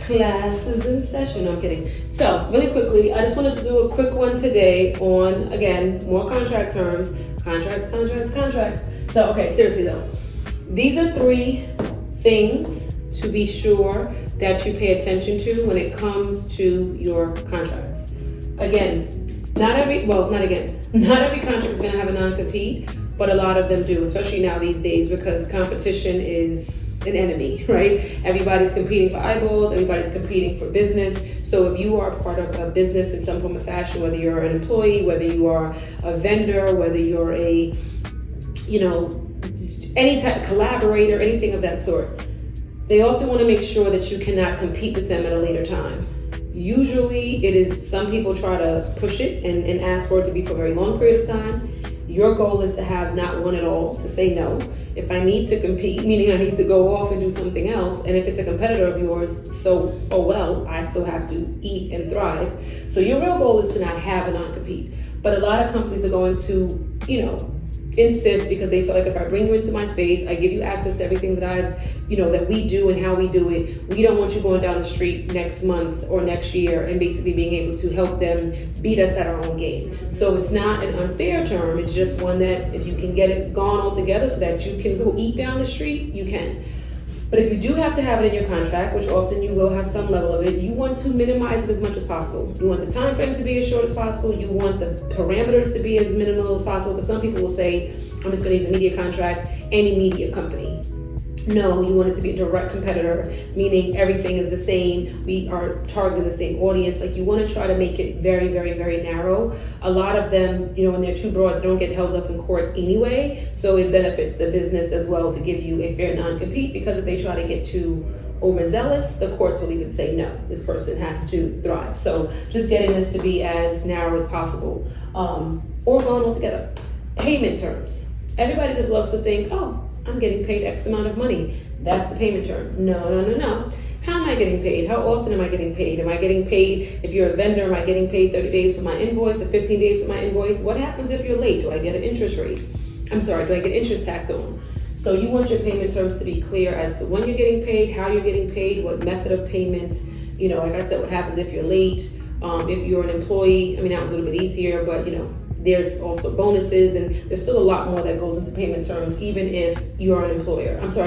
Class is in session. No, I'm kidding. So, really quickly, I just wanted to do a quick one today on, again, more contract terms. Contracts. So, okay, seriously though. These are 3 things to be sure that you pay attention to when it comes to your contracts. Again, not every contract is going to have a non-compete, but a lot of them do, especially now these days, because competition is an enemy, right? Everybody's competing for eyeballs, everybody's competing for business. So if you are part of a business in some form of fashion, whether you're an employee, whether you are a vendor, whether you're a, any type of collaborator, anything of that sort, they often want to make sure that you cannot compete with them at a later time. Usually it is, some people try to push it and ask for it to be for a very long period of time. Your goal is to have not one at all, to say no. If I need to compete, meaning I need to go off and do something else, and if it's a competitor of yours, I still have to eat and thrive. So your real goal is to not have a non-compete. But a lot of companies are going to, insist, because they feel like if I bring you into my space, I give you access to everything that that we do and how we do it. We don't want you going down the street next month or next year and basically being able to help them beat us at our own game. So it's not an unfair term. It's just one that if you can get it gone altogether so that you can go eat down the street, you can. But if you do have to have it in your contract, which often you will have some level of it, you want to minimize it as much as possible. You want the time frame to be as short as possible. You want the parameters to be as minimal as possible. Because some people will say, I'm just going to use a media contract, any media company. No, you want it to be a direct competitor, meaning everything is the same. We are targeting the same audience. Like, you want to try to make it very, very, very narrow. A lot of them, when they're too broad, they don't get held up in court anyway. So it benefits the business as well to give you a fair non-compete, because if they try to get too overzealous, the courts will even say, no, this person has to thrive. So just getting this to be as narrow as possible, or going all together. Payment terms. Everybody just loves to think, oh, I'm getting paid X amount of money. That's the payment term. No. How am I getting paid? How often am I getting paid? Am I getting paid, if you're a vendor, am I getting paid 30 days for my invoice or 15 days for my invoice? What happens if you're late? Do I get an interest rate? Do I get interest tacked on? So you want your payment terms to be clear as to when you're getting paid, how you're getting paid, what method of payment. Like I said, what happens if you're late? If you're an employee, that was a little bit easier, but there's also bonuses, and there's still a lot more that goes into payment terms, even if you're an employee. So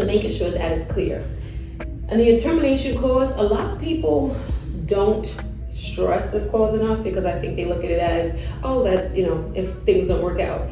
making sure that is clear. And the termination clause, a lot of people don't stress this clause enough, because I think they look at it as, oh, that's, if things don't work out.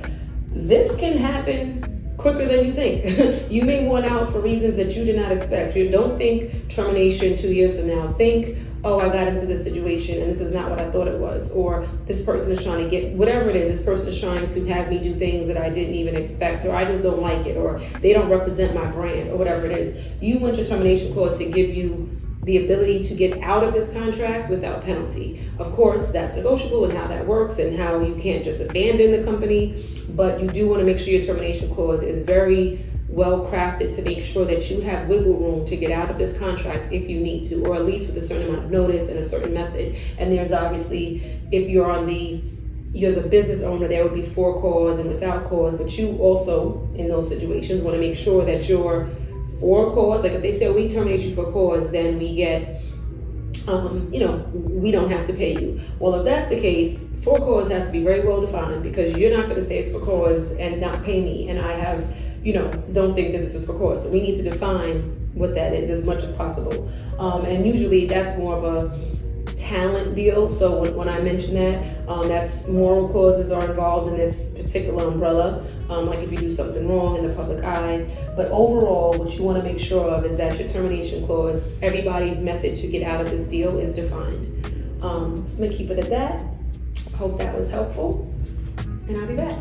This can happen quicker than you think. You may want out for reasons that you did not expect. You don't think termination 2 years from now. Think, oh, I got into this situation and this is not what I thought it was. Or this person is trying to get, whatever it is, this person is trying to have me do things that I didn't even expect, or I just don't like it, or they don't represent my brand, or whatever it is. You want your termination clause to give you the ability to get out of this contract without penalty. Of course, that's negotiable and how that works and how you can't just abandon the company, but you do want to make sure your termination clause is very well crafted to make sure that you have wiggle room to get out of this contract if you need to, or at least with a certain amount of notice and a certain method. And there's obviously, if you're the business owner, there would be for cause and without cause, but you also, in those situations, want to make sure that you're for cause. Like if they say, oh, we terminate you for cause, then we get, we don't have to pay you. Well, if that's the case, for cause has to be very well defined, because you're not going to say it's for cause and not pay me. And I have, don't think that this is for cause. So we need to define what that is as much as possible. And usually that's more of a talent deal. So when I mention that, that's moral clauses are involved in this particular umbrella. Like if you do something wrong in the public eye. But overall, what you want to make sure of is that your termination clause, everybody's method to get out of this deal is defined. So I'm going to keep it at that. Hope that was helpful, and I'll be back.